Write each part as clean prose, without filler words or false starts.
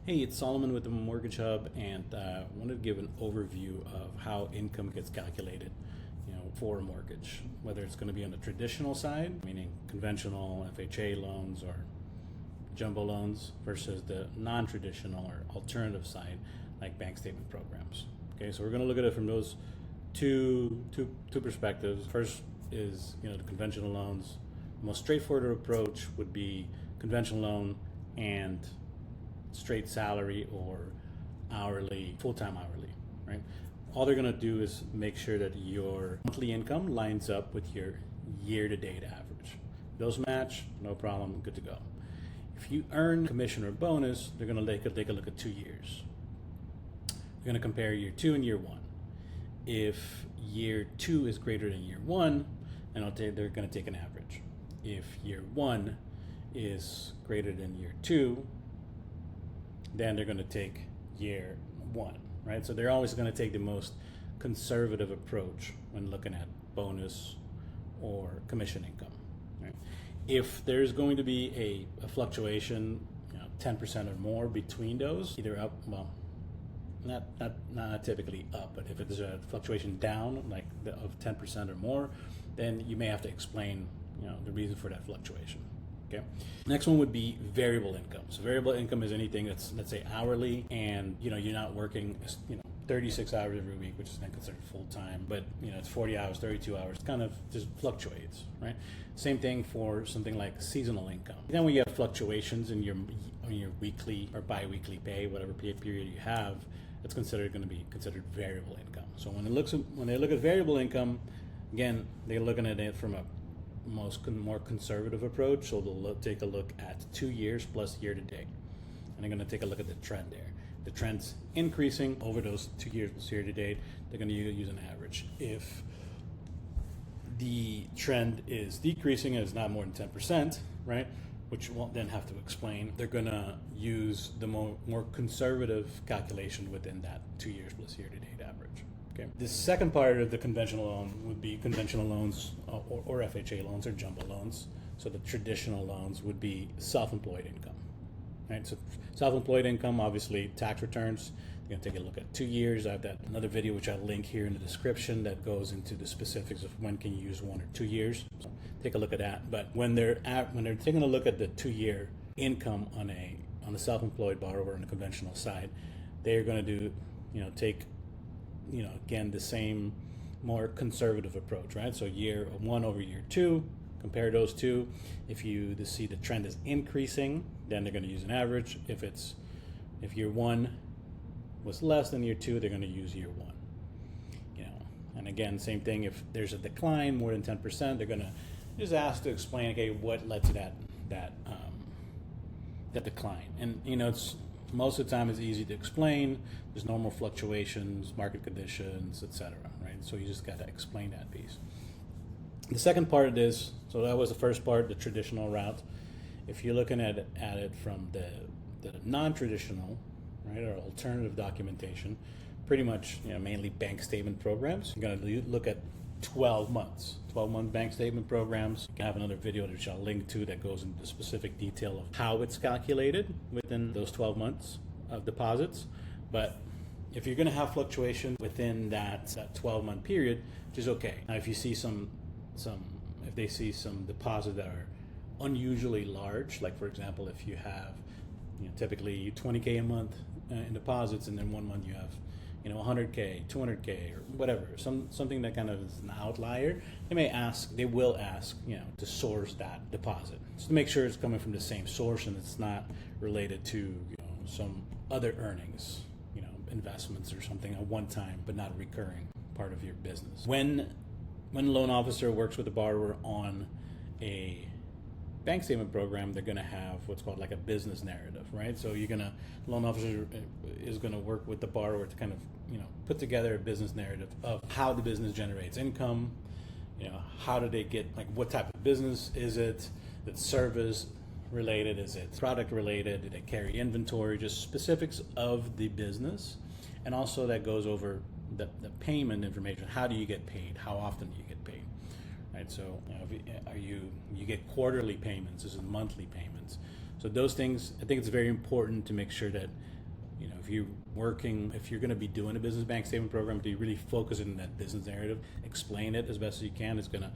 Hey, it's Solomon with the Mortgage Hub, and I wanted to give an overview of how income gets calculated, for a mortgage. Whether it's going to be on the traditional side, meaning conventional FHA loans or jumbo loans, versus the non-traditional or alternative side, like bank statement programs. Okay, so we're going to look at it from those two perspectives. First is the conventional loans. The most straightforward approach would be conventional loan and straight salary or hourly, full-time hourly, right? All they're going to do is make sure that your monthly income lines up with your year-to-date average. Those match, no problem, good to go. If you earn commission or bonus, they're going to take a look at 2 years. They're going to compare year 2 and year 1. If year 2 is greater than year 1, then they're going to take an average. If year 1 is greater than year 2, then they're going to take year 1, right? So they're always going to take the most conservative approach when looking at bonus or commission income, right? If there's going to be a fluctuation, 10% or more between those, either up, well, not typically up, but if it's a fluctuation down, like of 10% or more, then you may have to explain, the reason for that fluctuation. Okay. Next one would be variable income. So variable income is anything that's, let's say, hourly, and you're not working 36 hours every week, which is then considered full time, but it's 40 hours, 32 hours, kind of just fluctuates, right? Same thing for something like seasonal income. Then when you have fluctuations in your weekly or bi-weekly pay, whatever pay period you have, it's going to be considered variable income. So when they look at variable income, again, they're looking at it from a more conservative approach. So they'll take a look at 2 years plus year to date, and they're going to take a look at the trend there. The trend's increasing over those 2 years plus year to date. They're going to use an average. If the trend is decreasing and it's not more than 10%, right, which won't then have to explain, they're going to use the more conservative calculation within that 2 years plus year to date average. Okay. The second part of the conventional loan would be conventional loans or FHA loans or jumbo loans. So the traditional loans would be self-employed income, right? So self-employed income, obviously tax returns. You're going to take a look at 2 years. I have another video which I'll link here in the description that goes into the specifics of when can you use 1 or 2 years. So take a look at that. But when they're taking a look at the 2-year income on a self-employed borrower on the conventional side, they're going to do take again, the same more conservative approach, right? So year 1 over year 2, compare those two. If you see the trend is increasing, then they're going to use an average. If year 1 was less than year 2, they're going to use year 1. And again, same thing. If there's a decline more than 10%, they're going to just ask to explain, okay, what led to that decline. And it's most of the time it's easy to explain. There's normal fluctuations, market conditions, etc. Right? So you just got to explain that piece. The second part of this, so that was the first part, the traditional route. If you're looking at it from the non-traditional, right, or alternative documentation, pretty much mainly bank statement programs. You're going to look at 12-month bank statement programs. You can have another video which I'll link to that goes into the specific detail of how it's calculated within those 12 months of deposits. But if you're going to have fluctuation within that 12-month period, which is okay. Now, if you see if they see some deposits that are unusually large, like for example, if you have typically 20K a month in deposits, and then 1 month you have 100K, 200K, or whatever, something that kind of is an outlier, they will ask, to source that deposit, just to make sure it's coming from the same source and it's not related to, some other earnings, investments or something, a one-time but not a recurring part of your business. When a loan officer works with the borrower on a bank statement program, they're going to have what's called like a business narrative, right? So loan officer is going to work with the borrower to kind of, put together a business narrative of how the business generates income, how do they get, like, what type of business is it? It's service related? Is it product related? Do they carry inventory? Just specifics of the business. And also that goes over the payment information. How do you get paid? How often do you get paid? Right? So you get quarterly payments, this is monthly payments. So those things, I think it's very important to make sure that if you're going to be doing a business bank statement program, to really focus in that business narrative, explain it as best as you can. It's going to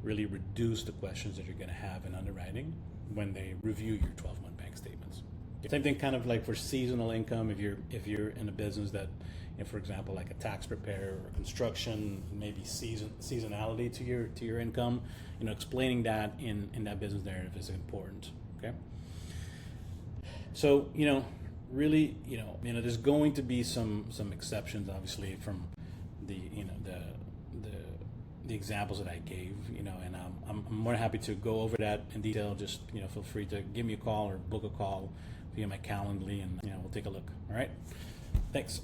really reduce the questions that you're going to have in underwriting when they review your 12-month bank statements. Same thing kind of like for seasonal income. If you're in a business that, for example, like a tax preparer or construction, maybe seasonality to your income, explaining that in that business narrative is important. Okay. So really, there's going to be some exceptions, obviously, from the the examples that I gave, and I'm more happy to go over that in detail. Just feel free to give me a call or book a call via my Calendly, and we'll take a look. All right. Thanks.